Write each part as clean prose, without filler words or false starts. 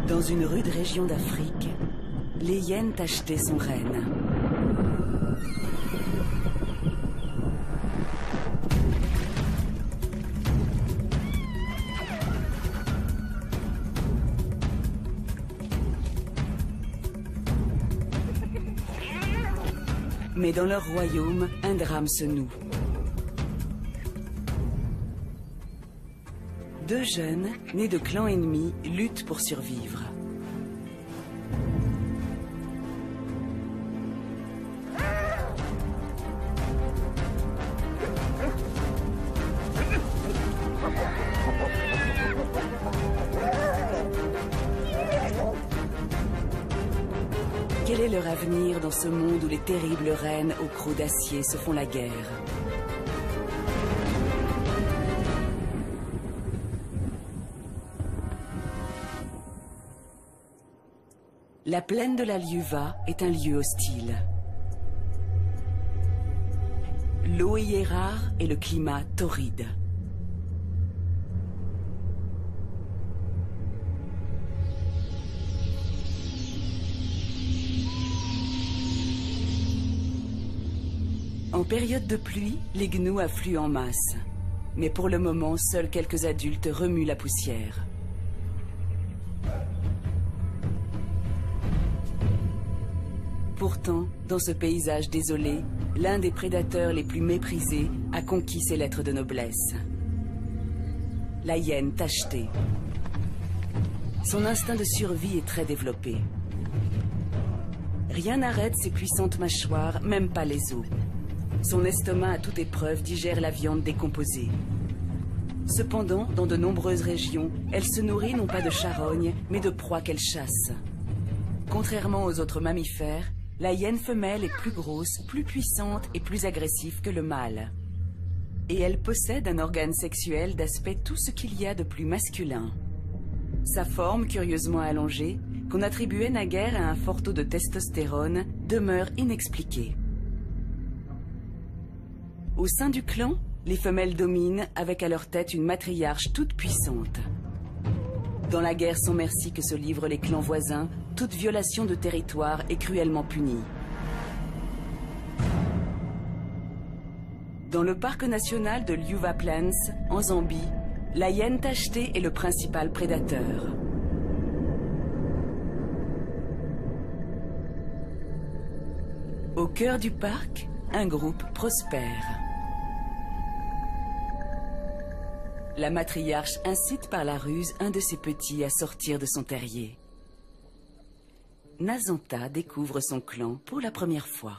Dans une rude région d'Afrique, les hyènes tachetées sont reines. Mais dans leur royaume, un drame se noue. Deux jeunes, nés de clans ennemis, luttent pour survivre. Quel est leur avenir dans ce monde où les terribles reines aux crocs d'acier se font la guerre? La plaine de la Liuva est un lieu hostile. L'eau y est rare et le climat torride. En période de pluie, les gnous affluent en masse. Mais pour le moment, seuls quelques adultes remuent la poussière. Pourtant, dans ce paysage désolé, l'un des prédateurs les plus méprisés a conquis ses lettres de noblesse. La hyène tachetée. Son instinct de survie est très développé. Rien n'arrête ses puissantes mâchoires, même pas les os. Son estomac à toute épreuve digère la viande décomposée. Cependant, dans de nombreuses régions, elle se nourrit non pas de charognes, mais de proies qu'elle chasse. Contrairement aux autres mammifères, la hyène femelle est plus grosse, plus puissante et plus agressive que le mâle. Et elle possède un organe sexuel d'aspect tout ce qu'il y a de plus masculin. Sa forme, curieusement allongée, qu'on attribuait naguère à un fort taux de testostérone, demeure inexpliquée. Au sein du clan, les femelles dominent avec à leur tête une matriarche toute puissante. Dans la guerre sans merci que se livrent les clans voisins, toute violation de territoire est cruellement punie. Dans le parc national de Liuva Plains, en Zambie, la hyène tachetée est le principal prédateur. Au cœur du parc, un groupe prospère. La matriarche incite par la ruse un de ses petits à sortir de son terrier. Nazanta découvre son clan pour la première fois.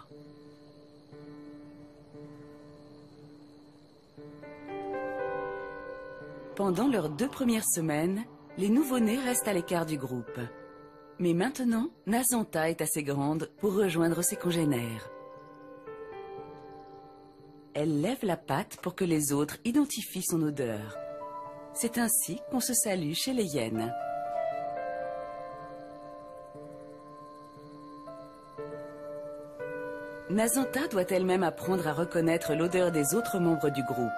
Pendant leurs 2 premières semaines, les nouveau-nés restent à l'écart du groupe. Mais maintenant, Nazanta est assez grande pour rejoindre ses congénères. Elle lève la patte pour que les autres identifient son odeur. C'est ainsi qu'on se salue chez les hyènes. Nazanta doit elle-même apprendre à reconnaître l'odeur des autres membres du groupe.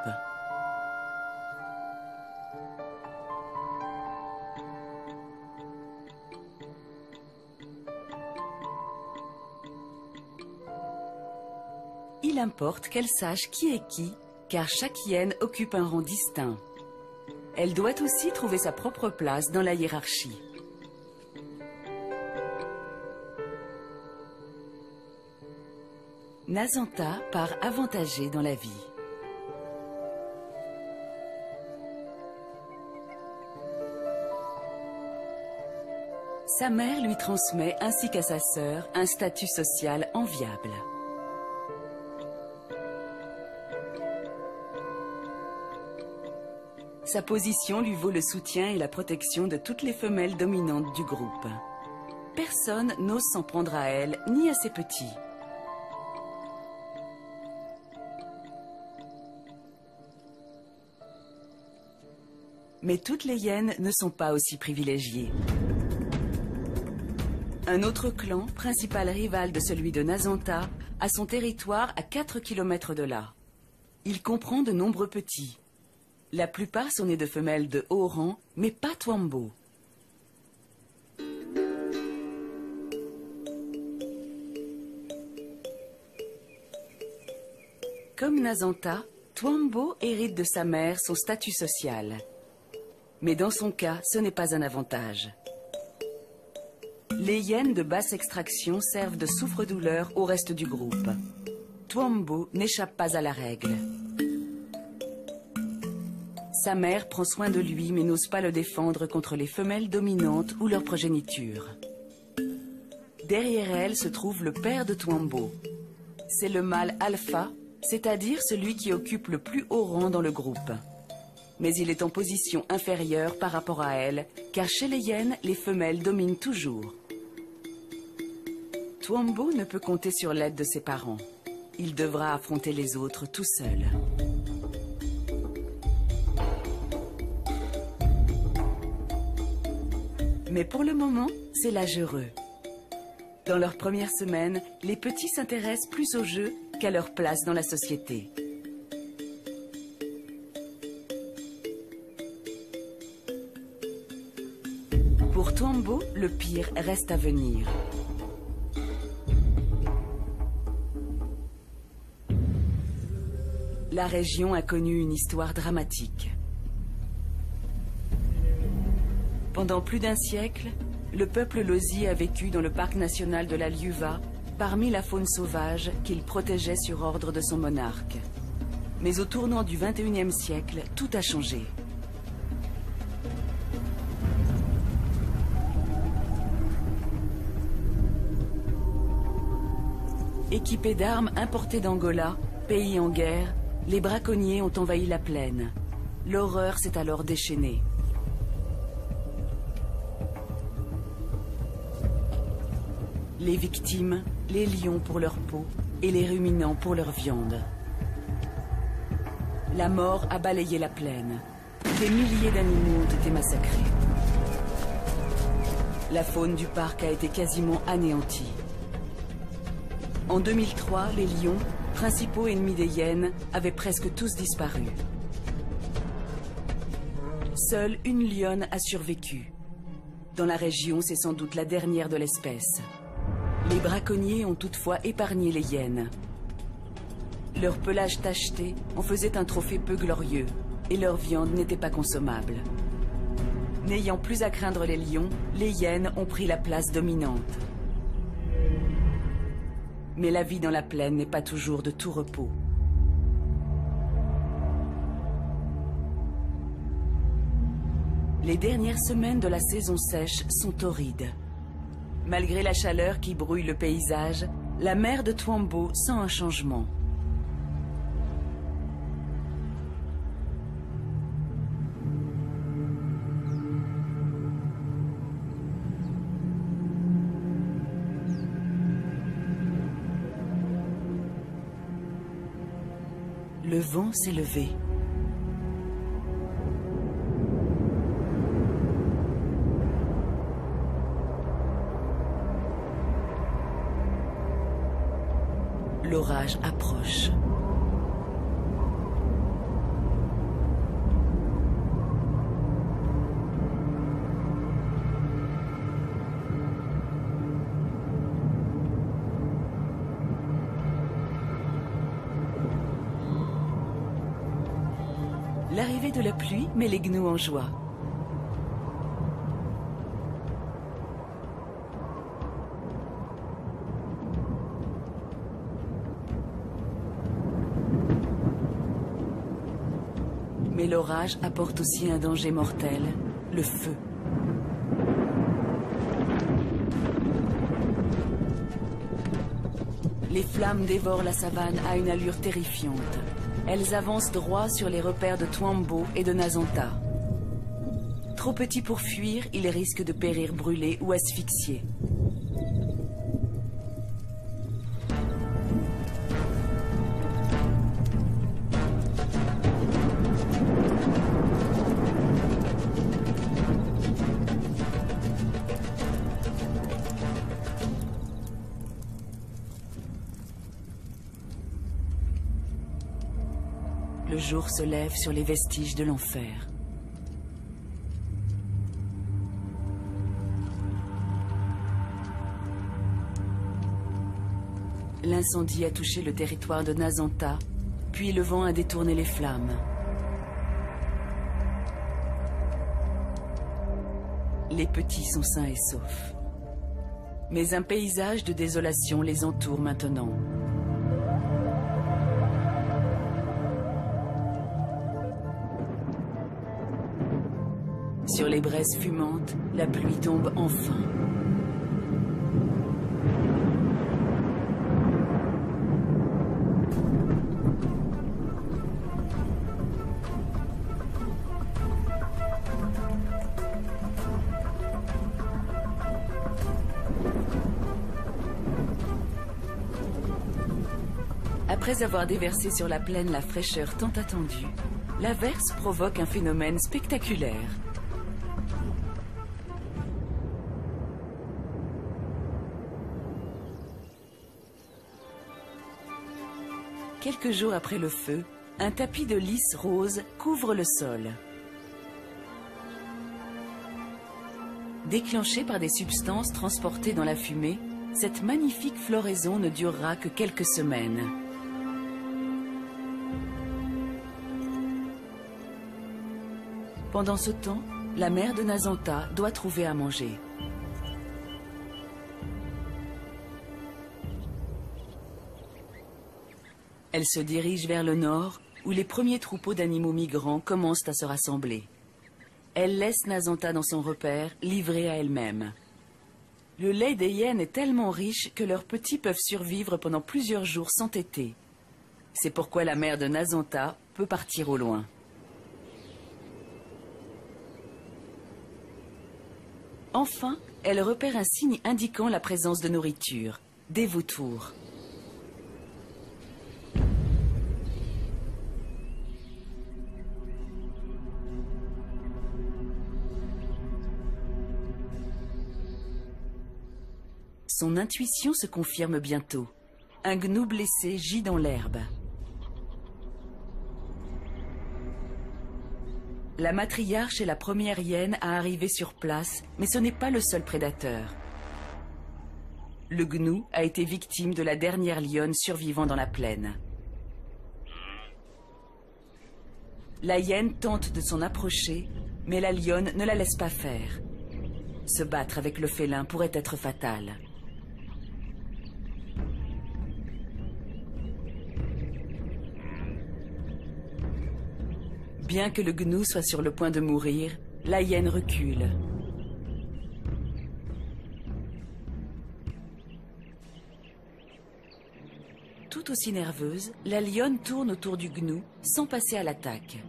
Il importe qu'elle sache qui est qui, car chaque hyène occupe un rang distinct. Elle doit aussi trouver sa propre place dans la hiérarchie. Nazanta part avantagée dans la vie. Sa mère lui transmet, ainsi qu'à sa sœur, un statut social enviable. Sa position lui vaut le soutien et la protection de toutes les femelles dominantes du groupe. Personne n'ose s'en prendre à elle, ni à ses petits. Mais toutes les hyènes ne sont pas aussi privilégiées. Un autre clan, principal rival de celui de Nazanta, a son territoire à 4 km de là. Il comprend de nombreux petits. La plupart sont nés de femelles de haut rang, mais pas Twambo. Comme Nazanta, Twambo hérite de sa mère son statut social. Mais dans son cas, ce n'est pas un avantage. Les hyènes de basse extraction servent de souffre-douleur au reste du groupe. Twambo n'échappe pas à la règle. Sa mère prend soin de lui mais n'ose pas le défendre contre les femelles dominantes ou leur progéniture. Derrière elle se trouve le père de Twambo. C'est le mâle alpha, c'est-à-dire celui qui occupe le plus haut rang dans le groupe. Mais il est en position inférieure par rapport à elle, car chez les hyènes, les femelles dominent toujours. Twambo ne peut compter sur l'aide de ses parents. Il devra affronter les autres tout seul. Mais pour le moment, c'est l'âge heureux. Dans leurs premières semaines, les petits s'intéressent plus au jeu qu'à leur place dans la société. Pour Twambo, le pire reste à venir. La région a connu une histoire dramatique. Pendant plus d'un siècle, le peuple Lozi a vécu dans le parc national de la Liuva, parmi la faune sauvage qu'il protégeait sur ordre de son monarque. Mais au tournant du XXIe siècle, tout a changé. Équipés d'armes importées d'Angola, pays en guerre, les braconniers ont envahi la plaine. L'horreur s'est alors déchaînée. Les victimes, les lions pour leur peau et les ruminants pour leur viande. La mort a balayé la plaine. Des milliers d'animaux ont été massacrés. La faune du parc a été quasiment anéantie. En 2003, les lions, principaux ennemis des hyènes, avaient presque tous disparu. Seule une lionne a survécu. Dans la région, c'est sans doute la dernière de l'espèce. Les braconniers ont toutefois épargné les hyènes. Leur pelage tacheté en faisait un trophée peu glorieux, et leur viande n'était pas consommable. N'ayant plus à craindre les lions, les hyènes ont pris la place dominante. Mais la vie dans la plaine n'est pas toujours de tout repos. Les dernières semaines de la saison sèche sont torrides. Malgré la chaleur qui brouille le paysage, la mère de Twambo sent un changement. Le vent s'est levé. L'orage approche. L'arrivée de la pluie met les gnous en joie. Mais l'orage apporte aussi un danger mortel, le feu. Les flammes dévorent la savane à une allure terrifiante. Elles avancent droit sur les repères de Twambo et de Nazanta. Trop petits pour fuir, ils risquent de périr brûlés ou asphyxiés. Le jour se lève sur les vestiges de l'enfer. L'incendie a touché le territoire de Nazanta, Puis le vent a détourné les flammes. Les petits sont sains et saufs. Mais un paysage de désolation les entoure maintenant. Sur les braises fumantes, la pluie tombe enfin. Après avoir déversé sur la plaine la fraîcheur tant attendue, l'averse provoque un phénomène spectaculaire. Quelques jours après le feu, un tapis de lys rose couvre le sol. Déclenchée par des substances transportées dans la fumée, cette magnifique floraison ne durera que quelques semaines. Pendant ce temps, la mère de Nazanta doit trouver à manger. Elle se dirige vers le nord, où les premiers troupeaux d'animaux migrants commencent à se rassembler. Elle laisse Nazanta dans son repère, livrée à elle-même. Le lait des hyènes est tellement riche que leurs petits peuvent survivre pendant plusieurs jours sans téter. C'est pourquoi la mère de Nazanta peut partir au loin. Enfin, elle repère un signe indiquant la présence de nourriture, des vautours. Son intuition se confirme bientôt. Un gnou blessé gît dans l'herbe. La matriarche est la première hyène à arriver sur place, mais ce n'est pas le seul prédateur. Le gnou a été victime de la dernière lionne survivant dans la plaine. La hyène tente de s'en approcher, mais la lionne ne la laisse pas faire. Se battre avec le félin pourrait être fatal. Bien que le gnou soit sur le point de mourir, la hyène recule. Tout aussi nerveuse, la lionne tourne autour du gnou sans passer à l'attaque.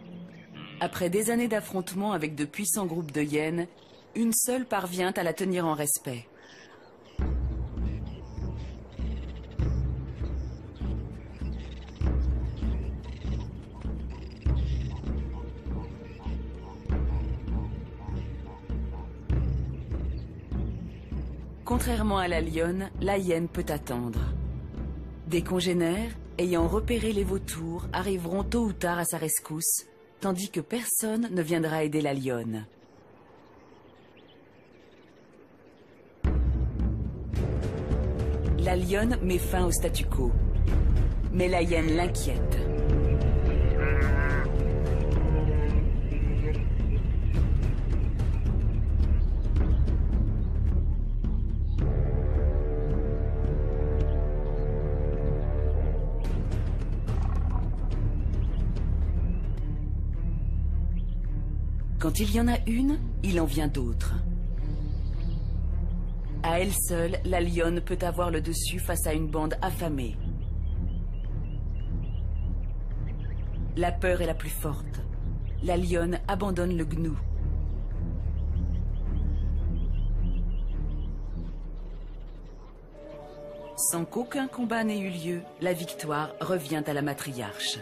Après des années d'affrontements avec de puissants groupes de hyènes, une seule parvient à la tenir en respect. Contrairement à la lionne, la hyène peut attendre. Des congénères, ayant repéré les vautours, arriveront tôt ou tard à sa rescousse, tandis que personne ne viendra aider la lionne. La lionne met fin au statu quo, mais la hyène l'inquiète. Quand il y en a une, il en vient d'autres. À elle seule, la lionne peut avoir le dessus face à une bande affamée. La peur est la plus forte. La lionne abandonne le gnou. Sans qu'aucun combat n'ait eu lieu, la victoire revient à la matriarche.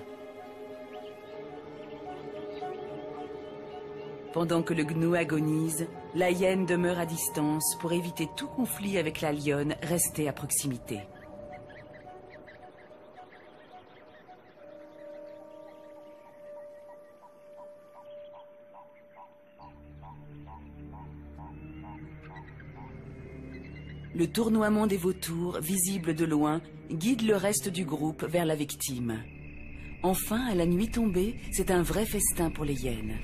Pendant que le gnou agonise, la hyène demeure à distance pour éviter tout conflit avec la lionne restée à proximité. Le tournoiement des vautours, visible de loin, guide le reste du groupe vers la victime. Enfin, à la nuit tombée, c'est un vrai festin pour les hyènes.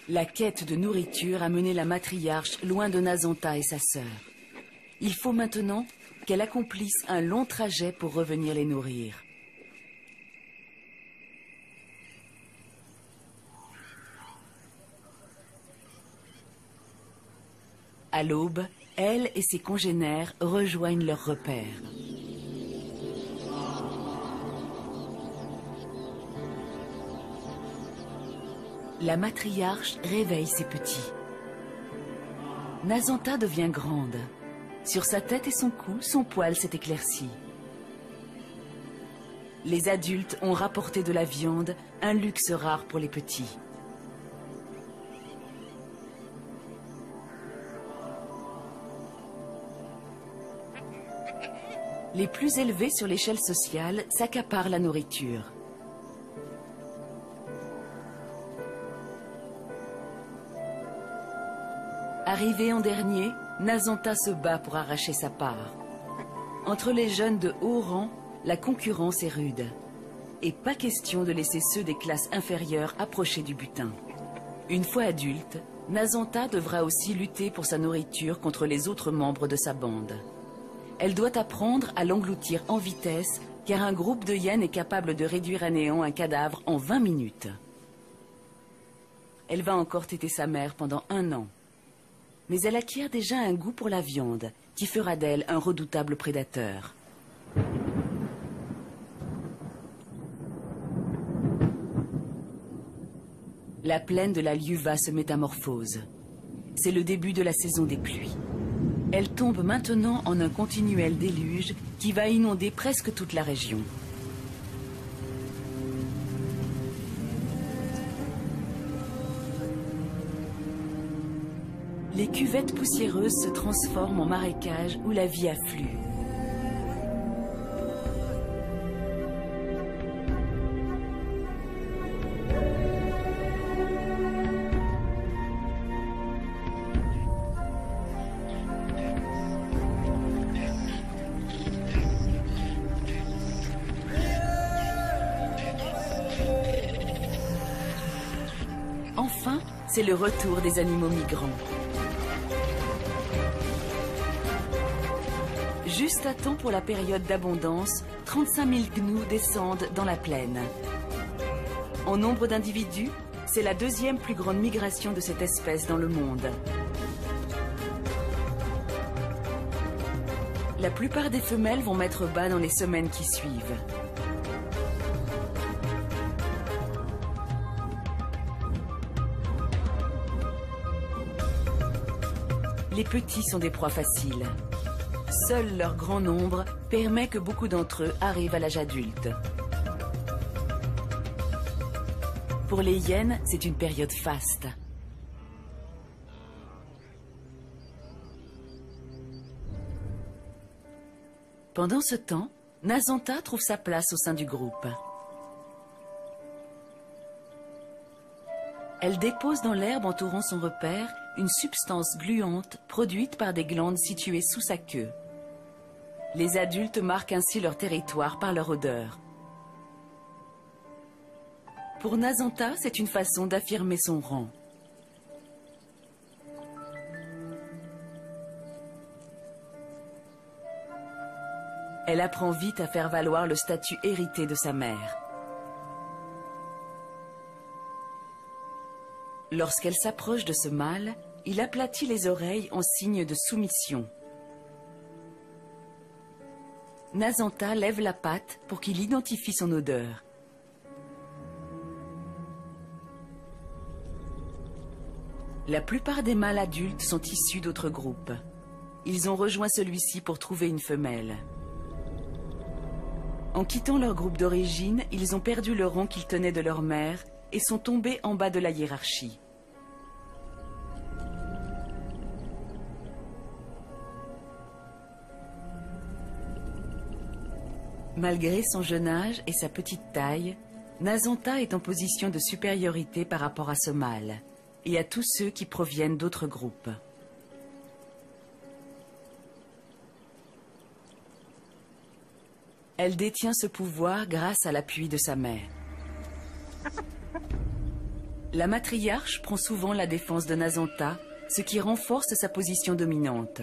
La quête de nourriture a mené la matriarche loin de Nazanta et sa sœur. Il faut maintenant qu'elle accomplisse un long trajet pour revenir les nourrir. À l'aube, elle et ses congénères rejoignent leur repère. La matriarche réveille ses petits. Nazanta devient grande. Sur sa tête et son cou, son poil s'est éclairci. Les adultes ont rapporté de la viande, un luxe rare pour les petits. Les plus élevés sur l'échelle sociale s'accaparent la nourriture. Arrivé en dernier, Nazanta se bat pour arracher sa part. Entre les jeunes de haut rang, la concurrence est rude. Et pas question de laisser ceux des classes inférieures approcher du butin. Une fois adulte, Nazanta devra aussi lutter pour sa nourriture contre les autres membres de sa bande. Elle doit apprendre à l'engloutir en vitesse, car un groupe de hyènes est capable de réduire à néant un cadavre en 20 minutes. Elle va encore téter sa mère pendant 1 an. Mais elle acquiert déjà un goût pour la viande, qui fera d'elle un redoutable prédateur. La plaine de la Liuva se métamorphose. C'est le début de la saison des pluies. Elle tombe maintenant en un continuel déluge qui va inonder presque toute la région. Les cuvettes poussiéreuses se transforment en marécages où la vie afflue. Enfin, c'est le retour des animaux migrants. Juste à temps pour la période d'abondance, 35 000 gnous descendent dans la plaine. En nombre d'individus, c'est la deuxième plus grande migration de cette espèce dans le monde. La plupart des femelles vont mettre bas dans les semaines qui suivent. Les petits sont des proies faciles. Seul leur grand nombre permet que beaucoup d'entre eux arrivent à l'âge adulte. Pour les hyènes, c'est une période faste. Pendant ce temps, Nazanta trouve sa place au sein du groupe. Elle dépose dans l'herbe entourant son repère une substance gluante produite par des glandes situées sous sa queue. Les adultes marquent ainsi leur territoire par leur odeur. Pour Nazanta, c'est une façon d'affirmer son rang. Elle apprend vite à faire valoir le statut hérité de sa mère. Lorsqu'elle s'approche de ce mâle, il aplatit les oreilles en signe de soumission. Nazanta lève la patte pour qu'il identifie son odeur. La plupart des mâles adultes sont issus d'autres groupes. Ils ont rejoint celui-ci pour trouver une femelle. En quittant leur groupe d'origine, ils ont perdu le rang qu'ils tenaient de leur mère et sont tombés en bas de la hiérarchie. Malgré son jeune âge et sa petite taille, Nazanta est en position de supériorité par rapport à ce mâle et à tous ceux qui proviennent d'autres groupes. Elle détient ce pouvoir grâce à l'appui de sa mère. La matriarche prend souvent la défense de Nazanta, ce qui renforce sa position dominante.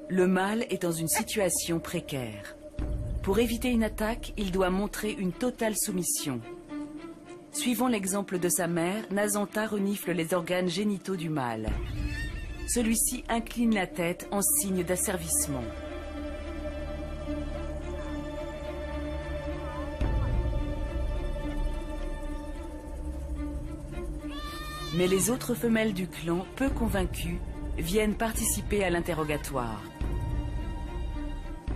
Le mâle est dans une situation précaire. Pour éviter une attaque, il doit montrer une totale soumission. Suivant l'exemple de sa mère, Nazanta renifle les organes génitaux du mâle. Celui-ci incline la tête en signe d'asservissement. Mais les autres femelles du clan, peu convaincues, viennent participer à l'interrogatoire.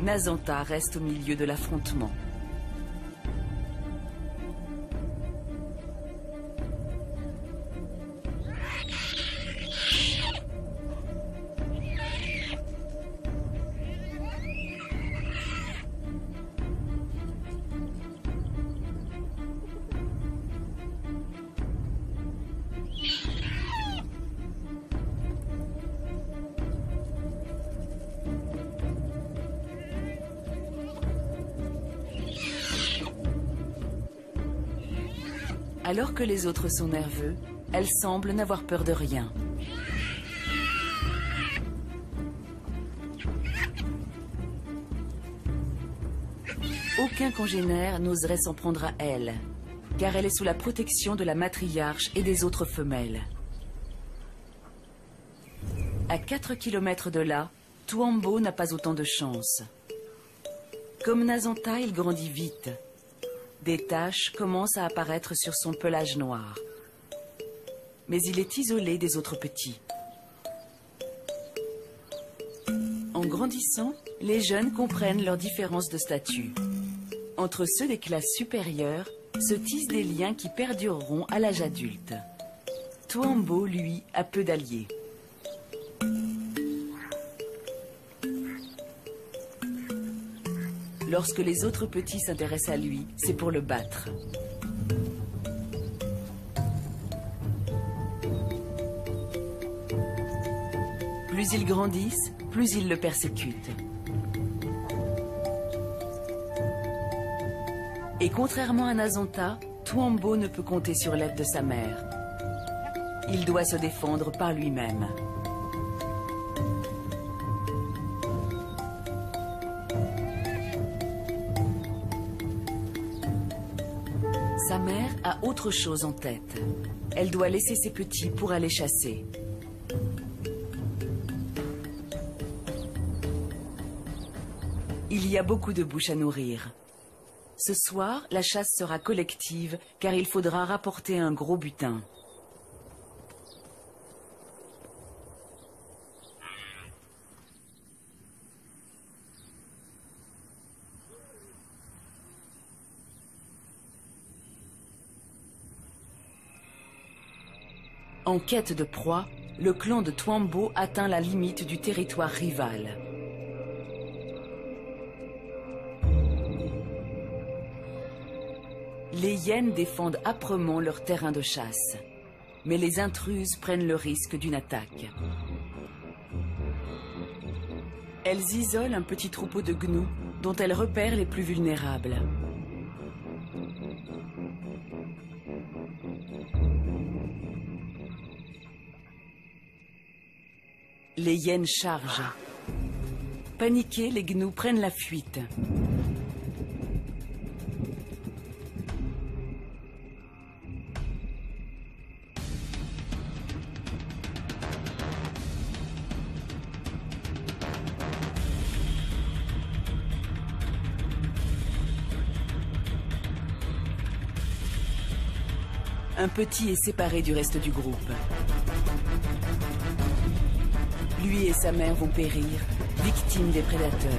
Nazanta reste au milieu de l'affrontement. Alors que les autres sont nerveux, elle semble n'avoir peur de rien. Aucun congénère n'oserait s'en prendre à elle, car elle est sous la protection de la matriarche et des autres femelles. À 4 km de là, Tuambo n'a pas autant de chance. Comme Nazanta, il grandit vite. Des taches commencent à apparaître sur son pelage noir. Mais il est isolé des autres petits. En grandissant, les jeunes comprennent leurs différences de statut. Entre ceux des classes supérieures, se tissent des liens qui perdureront à l'âge adulte. Tuambo, lui, a peu d'alliés. Lorsque les autres petits s'intéressent à lui, c'est pour le battre. Plus ils grandissent, plus ils le persécutent. Et contrairement à Nazanta, Tuambo ne peut compter sur l'aide de sa mère. Il doit se défendre par lui-même. Sa mère a autre chose en tête. Elle doit laisser ses petits pour aller chasser. Il y a beaucoup de bouches à nourrir. Ce soir, la chasse sera collective car il faudra rapporter un gros butin. En quête de proie, le clan de Tuambo atteint la limite du territoire rival. Les hyènes défendent âprement leur terrain de chasse, mais les intruses prennent le risque d'une attaque. Elles isolent un petit troupeau de gnous dont elles repèrent les plus vulnérables. Les hyènes chargent. Paniqués, les gnous prennent la fuite. Un petit est séparé du reste du groupe. Lui et sa mère vont périr, victimes des prédateurs.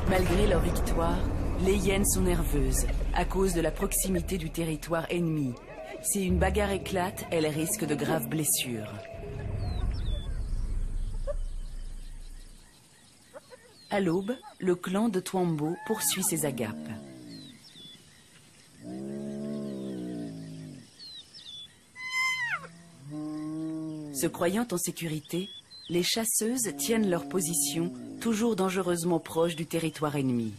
Malgré leur victoire, les hyènes sont nerveuses à cause de la proximité du territoire ennemi. Si une bagarre éclate, elles risquent de graves blessures. À l'aube, le clan de Twambo poursuit ses agapes. Se croyant en sécurité, les chasseuses tiennent leur position, toujours dangereusement proche du territoire ennemi.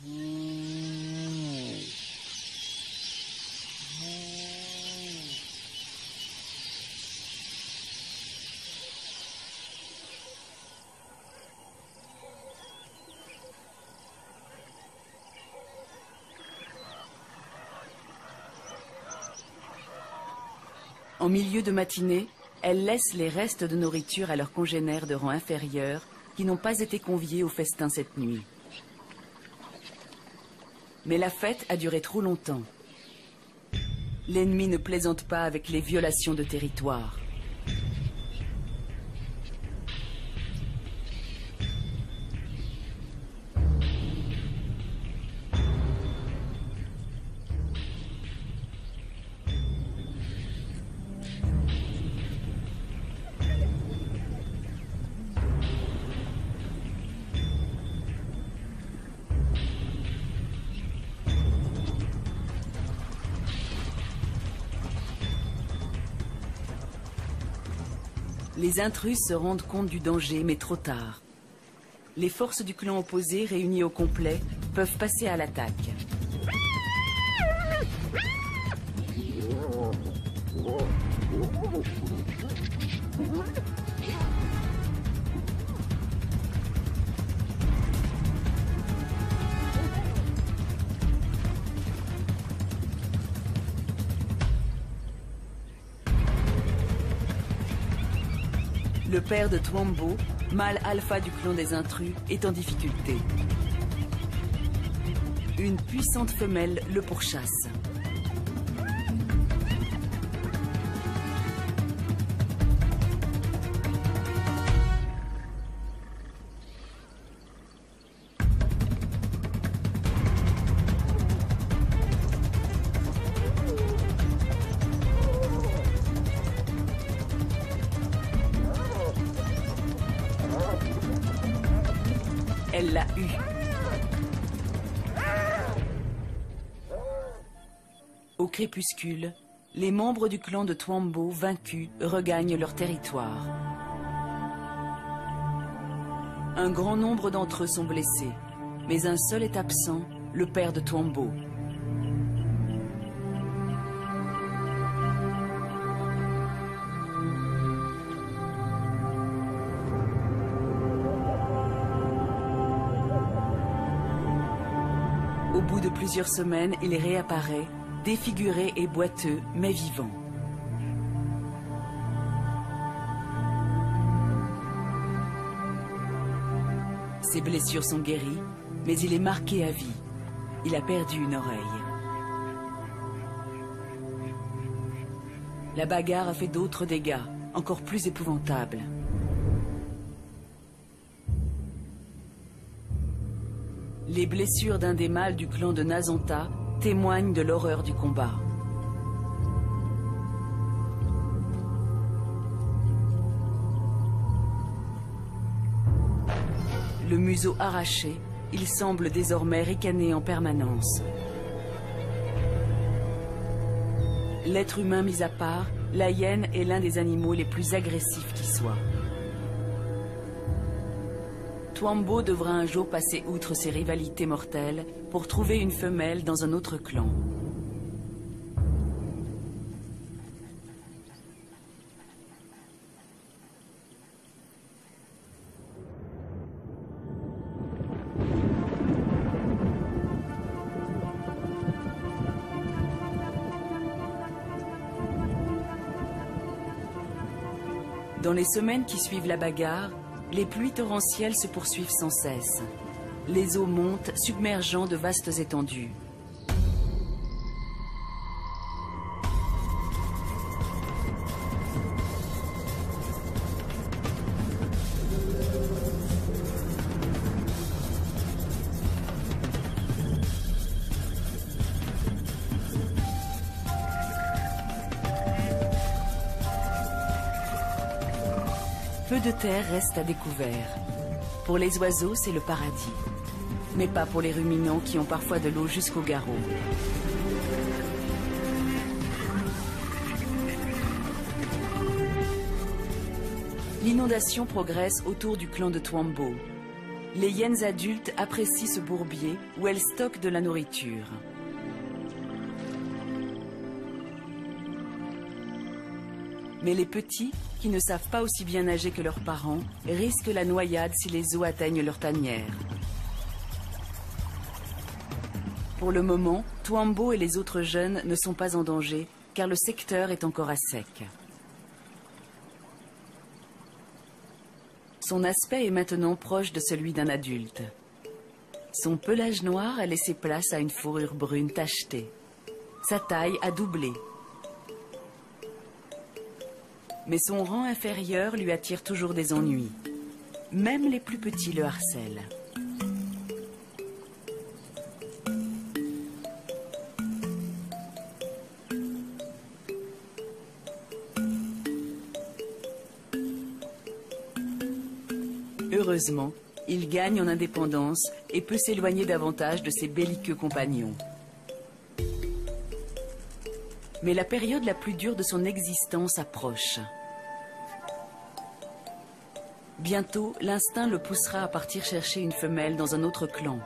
En milieu de matinée, elles laissent les restes de nourriture à leurs congénères de rang inférieur qui n'ont pas été conviés au festin cette nuit. Mais la fête a duré trop longtemps. L'ennemi ne plaisante pas avec les violations de territoire. Les intrus se rendent compte du danger, mais trop tard. Les forces du clan opposé, réunies au complet, peuvent passer à l'attaque. Le père de Twambo, mâle alpha du clan des intrus, est en difficulté. Une puissante femelle le pourchasse. Elle l'a eu. Au crépuscule, les membres du clan de Twambo, vaincus, regagnent leur territoire. Un grand nombre d'entre eux sont blessés, mais un seul est absent, le père de Twambo. Au bout de plusieurs semaines, il réapparaît, défiguré et boiteux, mais vivant. Ses blessures sont guéries, mais il est marqué à vie. Il a perdu une oreille. La bagarre a fait d'autres dégâts, encore plus épouvantables. Les blessures d'un des mâles du clan de Nazanta témoignent de l'horreur du combat. Le museau arraché, il semble désormais ricaner en permanence. L'être humain mis à part, la hyène est l'un des animaux les plus agressifs qui soient. Twambo devra un jour passer outre ses rivalités mortelles pour trouver une femelle dans un autre clan. Dans les semaines qui suivent la bagarre, les pluies torrentielles se poursuivent sans cesse. Les eaux montent, submergeant de vastes étendues. Peu de terre reste à découvert. Pour les oiseaux, c'est le paradis. mais pas pour les ruminants qui ont parfois de l'eau jusqu'au garrot. L'inondation progresse autour du clan de Twambo. Les hyènes adultes apprécient ce bourbier où elles stockent de la nourriture. Mais les petits, qui ne savent pas aussi bien nager que leurs parents, risquent la noyade si les eaux atteignent leur tanière. Pour le moment, Twambo et les autres jeunes ne sont pas en danger, car le secteur est encore à sec. Son aspect est maintenant proche de celui d'un adulte. Son pelage noir a laissé place à une fourrure brune tachetée. Sa taille a doublé. Mais son rang inférieur lui attire toujours des ennuis. Même les plus petits le harcèlent. Heureusement, il gagne en indépendance et peut s'éloigner davantage de ses belliqueux compagnons. Mais la période la plus dure de son existence approche. Bientôt, l'instinct le poussera à partir chercher une femelle dans un autre clan.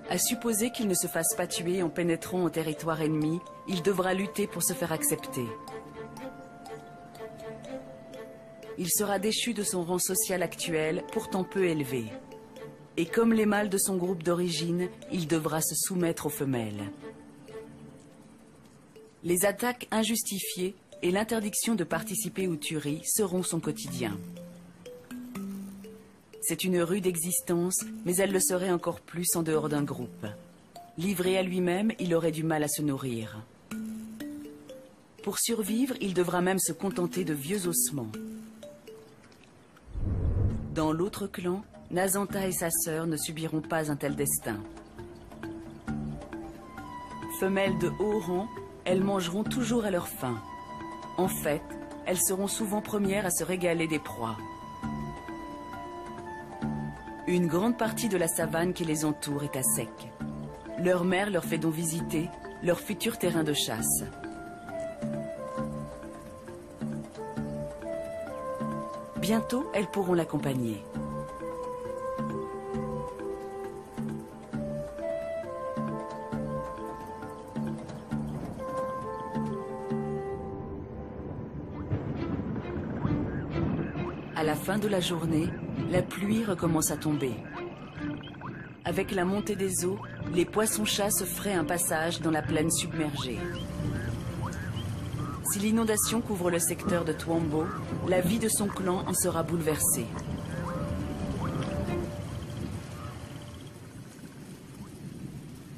À supposer qu'il ne se fasse pas tuer en pénétrant en territoire ennemi, il devra lutter pour se faire accepter. Il sera déchu de son rang social actuel, pourtant peu élevé. Et comme les mâles de son groupe d'origine, il devra se soumettre aux femelles. Les attaques injustifiées et l'interdiction de participer aux tueries seront son quotidien. C'est une rude existence, mais elle le serait encore plus en dehors d'un groupe. Livré à lui-même, il aurait du mal à se nourrir. Pour survivre, il devra même se contenter de vieux ossements. Dans l'autre clan, Nazanta et sa sœur ne subiront pas un tel destin. Femelles de haut rang, elles mangeront toujours à leur faim. En fait, elles seront souvent premières à se régaler des proies. Une grande partie de la savane qui les entoure est à sec. Leur mère leur fait donc visiter leur futur terrain de chasse. Bientôt, elles pourront l'accompagner. À la fin de la journée, la pluie recommence à tomber. Avec la montée des eaux, les poissons-chats se fraient un passage dans la plaine submergée. Si l'inondation couvre le secteur de Twambo, la vie de son clan en sera bouleversée.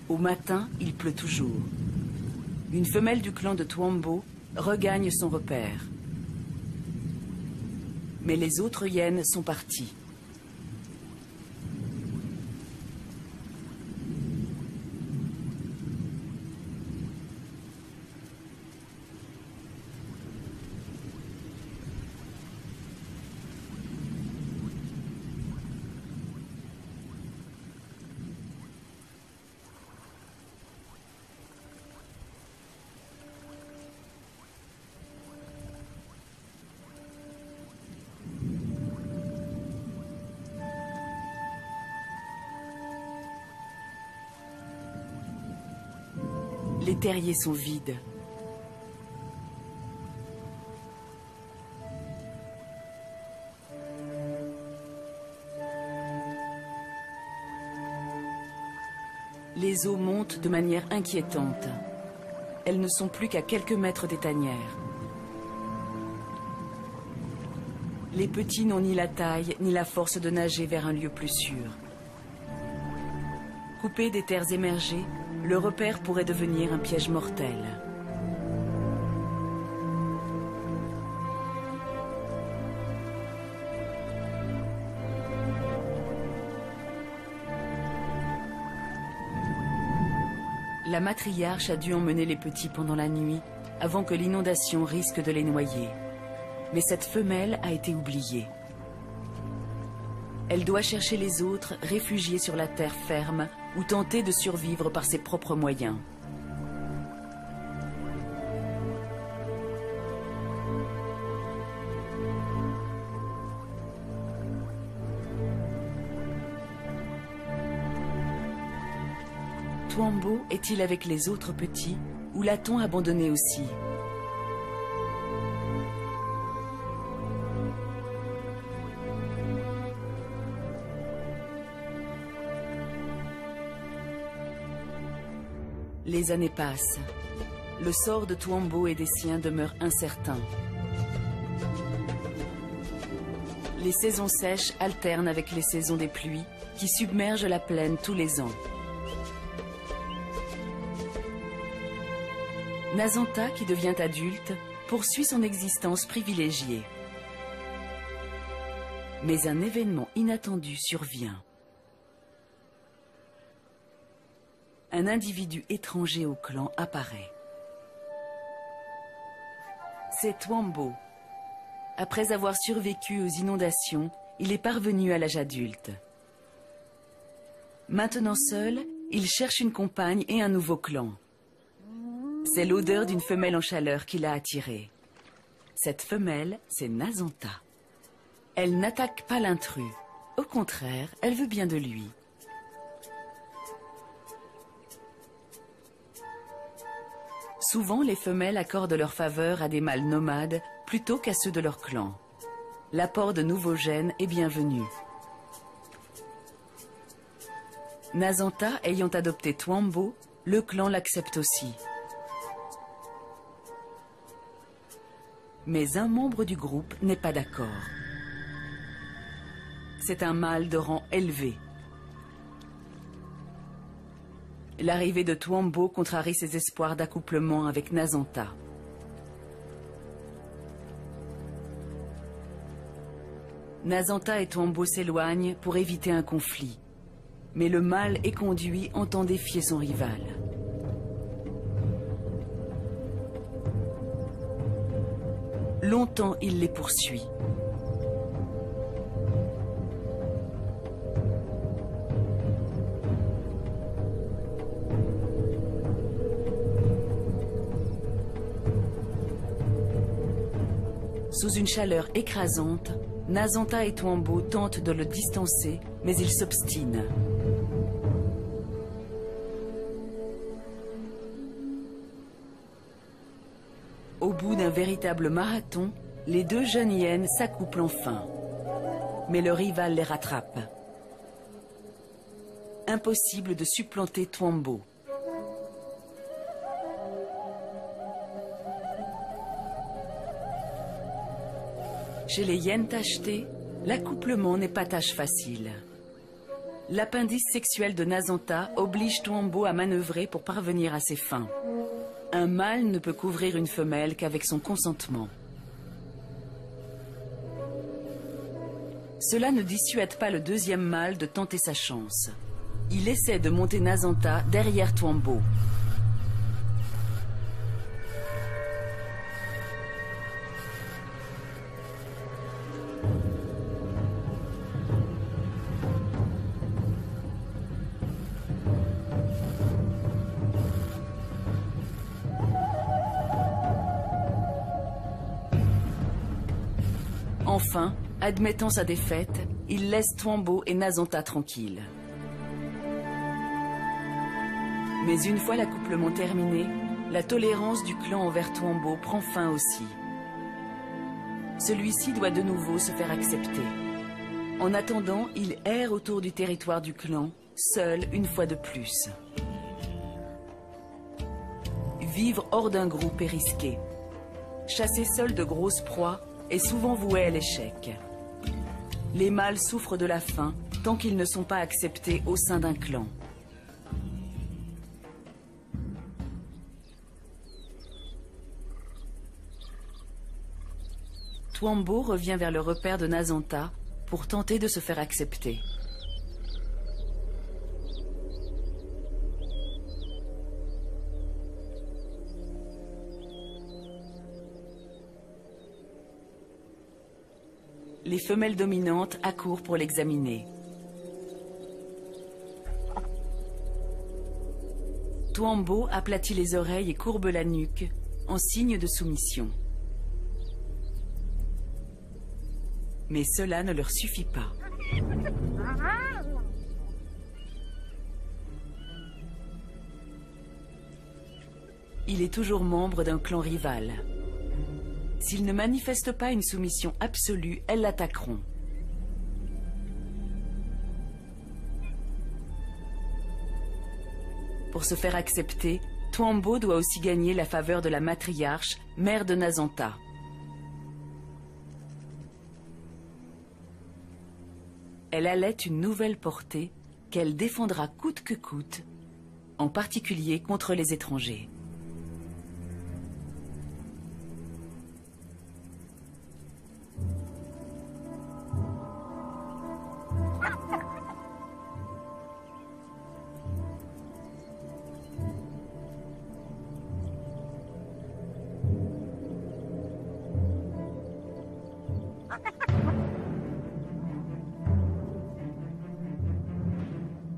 Au matin, il pleut toujours. Une femelle du clan de Twambo regagne son repère. Mais les autres hyènes sont parties. Les terriers sont vides. Les eaux montent de manière inquiétante. Elles ne sont plus qu'à quelques mètres des tanières. Les petits n'ont ni la taille ni la force de nager vers un lieu plus sûr. Coupé des terres émergées, le repère pourrait devenir un piège mortel. La matriarche a dû emmener les petits pendant la nuit, avant que l'inondation risque de les noyer. Mais cette femelle a été oubliée. Elle doit chercher les autres réfugiés sur la terre ferme ou tenter de survivre par ses propres moyens. Twambo est-il avec les autres petits ou l'a-t-on abandonné aussi? Les années passent. Le sort de Twambo et des siens demeure incertain. Les saisons sèches alternent avec les saisons des pluies qui submergent la plaine tous les ans. Nazanta, qui devient adulte, poursuit son existence privilégiée. Mais un événement inattendu survient. Un individu étranger au clan apparaît. C'est Twambo. Après avoir survécu aux inondations, il est parvenu à l'âge adulte. Maintenant seul, il cherche une compagne et un nouveau clan. C'est l'odeur d'une femelle en chaleur qui l'a attiré. Cette femelle, c'est Nazanta. Elle n'attaque pas l'intrus. Au contraire, elle veut bien de lui. Souvent, les femelles accordent leur faveur à des mâles nomades plutôt qu'à ceux de leur clan. L'apport de nouveaux gènes est bienvenu. Nazanta ayant adopté Twambo, le clan l'accepte aussi. Mais un membre du groupe n'est pas d'accord. C'est un mâle de rang élevé. L'arrivée de Twambo contrarie ses espoirs d'accouplement avec Nazanta. Nazanta et Twambo s'éloignent pour éviter un conflit. Mais le mâle éconduit entend défier son rival. Longtemps, il les poursuit. Sous une chaleur écrasante, Nazanta et Twambo tentent de le distancer, mais il s'obstine. Au bout d'un véritable marathon, les deux jeunes hyènes s'accouplent enfin. Mais le rival les rattrape. Impossible de supplanter Twambo. Chez les hyènes tachetées, l'accouplement n'est pas tâche facile. L'appendice sexuel de Nazanta oblige Twambo à manœuvrer pour parvenir à ses fins. Un mâle ne peut couvrir une femelle qu'avec son consentement. Cela ne dissuade pas le deuxième mâle de tenter sa chance. Il essaie de monter Nazanta derrière Twambo. Enfin, admettant sa défaite, il laisse Twambo et Nazanta tranquilles. Mais une fois l'accouplement terminé, la tolérance du clan envers Twambo prend fin aussi. Celui-ci doit de nouveau se faire accepter. En attendant, il erre autour du territoire du clan, seul une fois de plus. Vivre hors d'un groupe est risqué. Chasser seul de grosses proies est souvent voué à l'échec. Les mâles souffrent de la faim tant qu'ils ne sont pas acceptés au sein d'un clan. Twambo revient vers le repère de Nazanta pour tenter de se faire accepter. Les femelles dominantes accourent pour l'examiner. Tuambo aplatit les oreilles et courbe la nuque, en signe de soumission. Mais cela ne leur suffit pas. Il est toujours membre d'un clan rival. S'il ne manifeste pas une soumission absolue, elles l'attaqueront. Pour se faire accepter, Tuambo doit aussi gagner la faveur de la matriarche, mère de Nazanta. Elle allait une nouvelle portée qu'elle défendra coûte que coûte, en particulier contre les étrangers.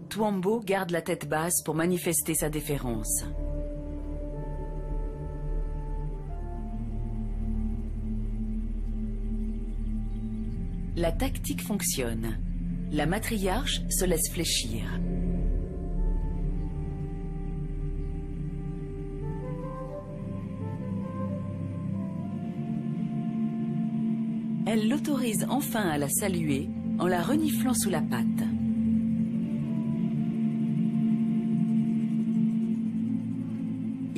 Tuambo garde la tête basse pour manifester sa déférence. La tactique fonctionne. La matriarche se laisse fléchir. Elle l'autorise enfin à la saluer en la reniflant sous la patte.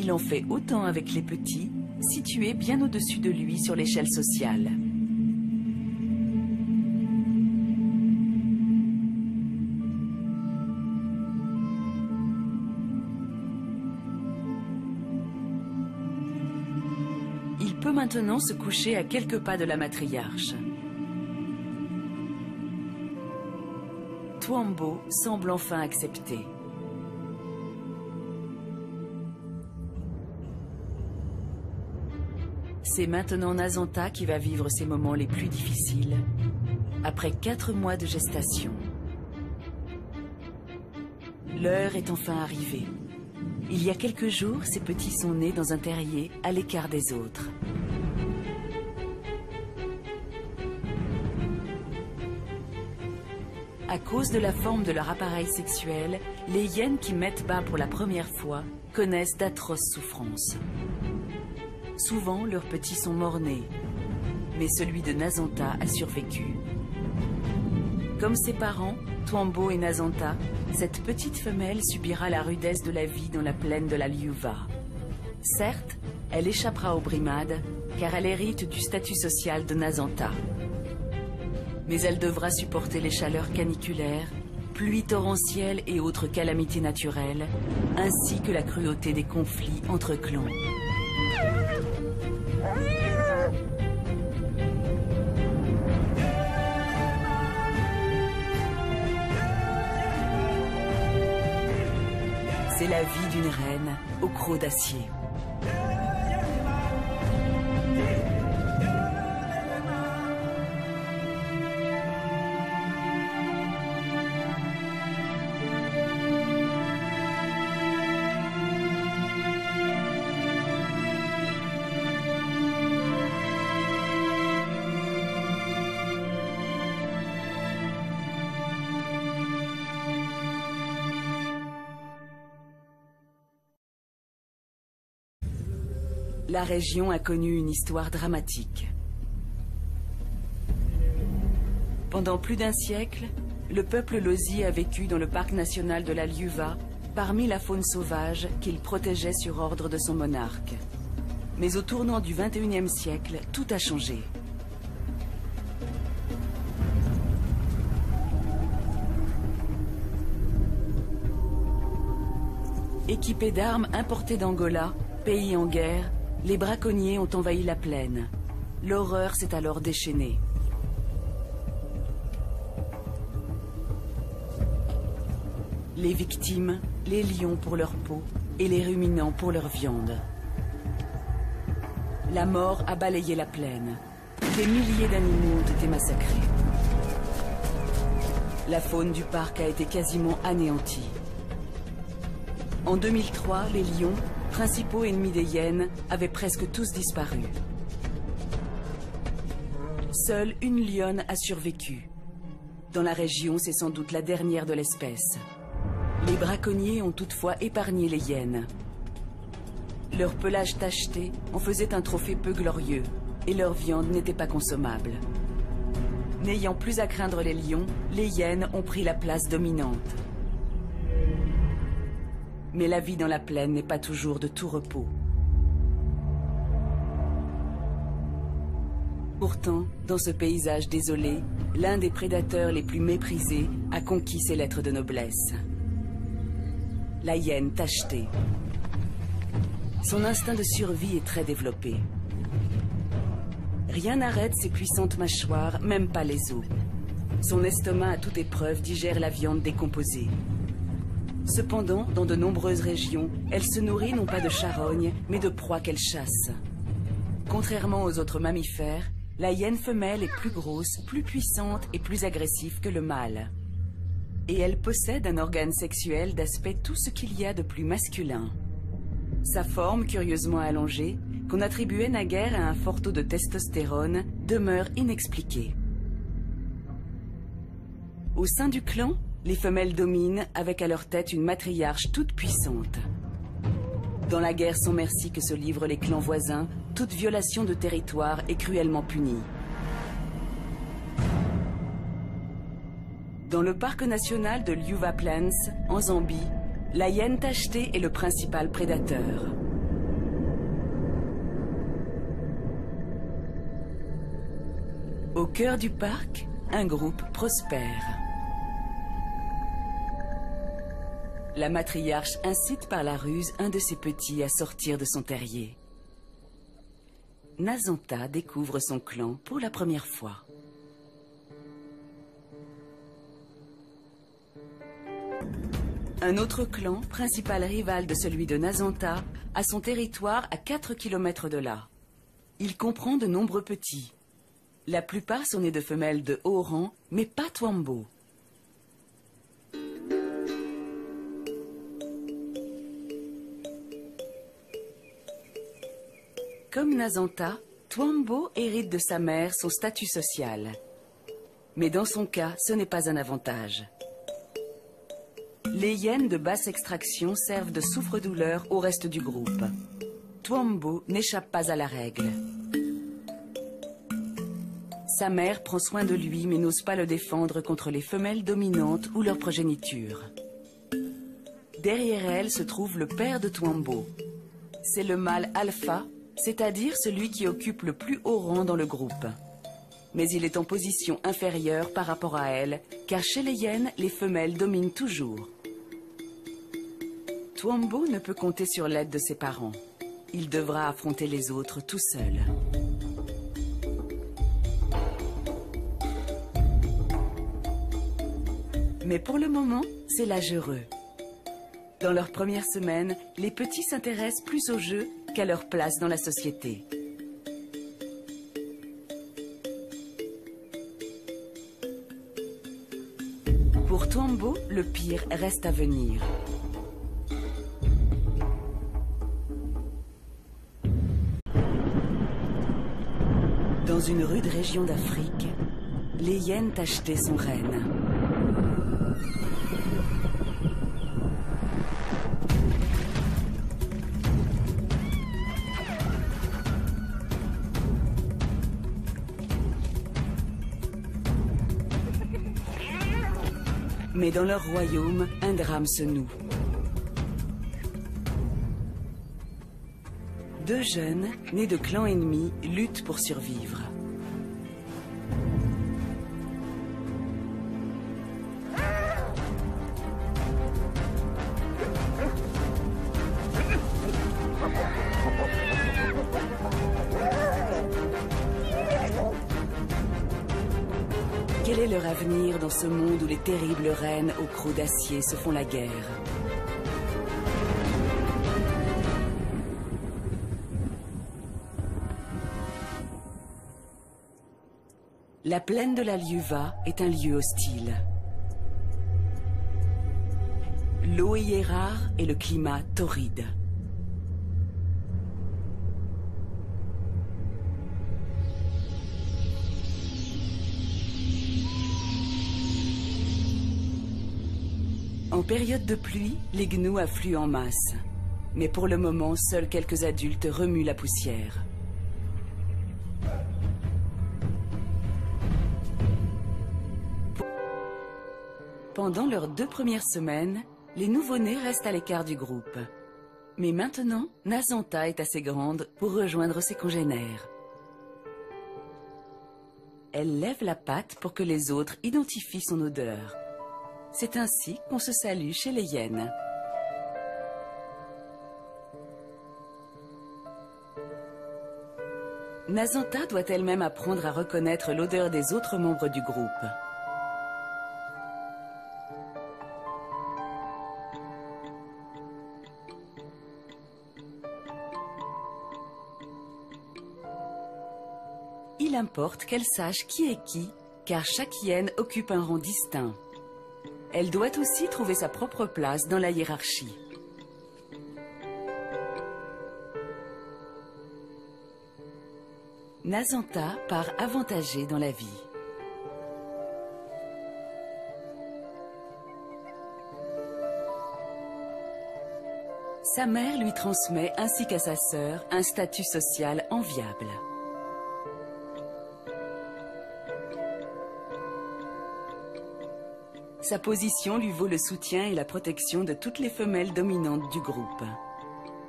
Il en fait autant avec les petits, situés bien au-dessus de lui sur l'échelle sociale. Il peut maintenant se coucher à quelques pas de la matriarche. Tuambo semble enfin accepter. C'est maintenant Nazanta qui va vivre ses moments les plus difficiles, après 4 mois de gestation. L'heure est enfin arrivée. Il y a quelques jours, ses petits sont nés dans un terrier à l'écart des autres. À cause de la forme de leur appareil sexuel, les hyènes qui mettent bas pour la première fois connaissent d'atroces souffrances. Souvent, leurs petits sont morts-nés, mais celui de Nazanta a survécu. Comme ses parents, Tuambo et Nazanta, cette petite femelle subira la rudesse de la vie dans la plaine de la Liuva. Certes, elle échappera aux brimades, car elle hérite du statut social de Nazanta. Mais elle devra supporter les chaleurs caniculaires, pluies torrentielles et autres calamités naturelles, ainsi que la cruauté des conflits entre clans. C'est la vie d'une reine au croc d'acier. La région a connu une histoire dramatique. Pendant plus d'un siècle, le peuple Lozi a vécu dans le parc national de la Liuva, parmi la faune sauvage qu'il protégeait sur ordre de son monarque. Mais au tournant du XXIe siècle, tout a changé. Équipés d'armes importées d'Angola, pays en guerre, les braconniers ont envahi la plaine. L'horreur s'est alors déchaînée. Les victimes, les lions pour leur peau et les ruminants pour leur viande. La mort a balayé la plaine. Des milliers d'animaux ont été massacrés. La faune du parc a été quasiment anéantie. En 2003, les lions, principaux ennemis des hyènes, avaient presque tous disparu. Seule une lionne a survécu. Dans la région, c'est sans doute la dernière de l'espèce. Les braconniers ont toutefois épargné les hyènes. Leur pelage tacheté en faisait un trophée peu glorieux, et leur viande n'était pas consommable. N'ayant plus à craindre les lions, les hyènes ont pris la place dominante. Mais la vie dans la plaine n'est pas toujours de tout repos. Pourtant, dans ce paysage désolé, l'un des prédateurs les plus méprisés a conquis ses lettres de noblesse. La hyène tachetée. Son instinct de survie est très développé. Rien n'arrête ses puissantes mâchoires, même pas les os. Son estomac à toute épreuve digère la viande décomposée. Cependant, dans de nombreuses régions, elle se nourrit non pas de charognes, mais de proies qu'elle chasse. Contrairement aux autres mammifères, la hyène femelle est plus grosse, plus puissante et plus agressive que le mâle. Et elle possède un organe sexuel d'aspect tout ce qu'il y a de plus masculin. Sa forme, curieusement allongée, qu'on attribuait naguère à un fort taux de testostérone, demeure inexpliquée. Au sein du clan, les femelles dominent avec à leur tête une matriarche toute puissante. Dans la guerre sans merci que se livrent les clans voisins, toute violation de territoire est cruellement punie. Dans le parc national de Liuva Plains, en Zambie, la hyène tachetée est le principal prédateur. Au cœur du parc, un groupe prospère. La matriarche incite par la ruse un de ses petits à sortir de son terrier. Nazanta découvre son clan pour la première fois. Un autre clan, principal rival de celui de Nazanta, a son territoire à 4 km de là. Il comprend de nombreux petits. La plupart sont nés de femelles de haut rang, mais pas Twambo. Comme Nazanta, Twambo hérite de sa mère son statut social. Mais dans son cas, ce n'est pas un avantage. Les hyènes de basse extraction servent de souffre-douleur au reste du groupe. Twambo n'échappe pas à la règle. Sa mère prend soin de lui mais n'ose pas le défendre contre les femelles dominantes ou leur progéniture. Derrière elle se trouve le père de Twambo. C'est le mâle alpha, c'est-à-dire celui qui occupe le plus haut rang dans le groupe. Mais il est en position inférieure par rapport à elle, car chez les hyènes, les femelles dominent toujours. Twambo ne peut compter sur l'aide de ses parents. Il devra affronter les autres tout seul. Mais pour le moment, c'est l'âge heureux. Dans leurs premières semaines, les petits s'intéressent plus au jeu qu'à leur place dans la société. Pour Twambo, le pire reste à venir. Dans une rude région d'Afrique, les hyènes tachetées sont reines. Mais dans leur royaume, un drame se noue. Deux jeunes, nés de clans ennemis, luttent pour survivre. Quel est leur avenir dans ce monde où les terribles reines aux crocs d'acier se font la guerre? La plaine de la Liuva est un lieu hostile. L'eau y est rare et le climat torride. En période de pluie, les gnous affluent en masse. Mais pour le moment, seuls quelques adultes remuent la poussière. Pendant leurs 2 premières semaines, les nouveau-nés restent à l'écart du groupe. Mais maintenant, Nazanta est assez grande pour rejoindre ses congénères. Elle lève la patte pour que les autres identifient son odeur. C'est ainsi qu'on se salue chez les hyènes. Nazanta doit elle-même apprendre à reconnaître l'odeur des autres membres du groupe. Il importe qu'elle sache qui est qui, car chaque hyène occupe un rang distinct. Elle doit aussi trouver sa propre place dans la hiérarchie. Nazanta part avantagée dans la vie. Sa mère lui transmet, ainsi qu'à sa sœur, un statut social enviable. Sa position lui vaut le soutien et la protection de toutes les femelles dominantes du groupe.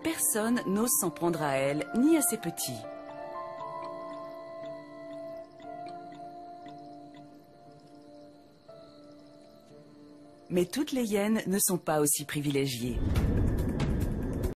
Personne n'ose s'en prendre à elle, ni à ses petits. Mais toutes les hyènes ne sont pas aussi privilégiées.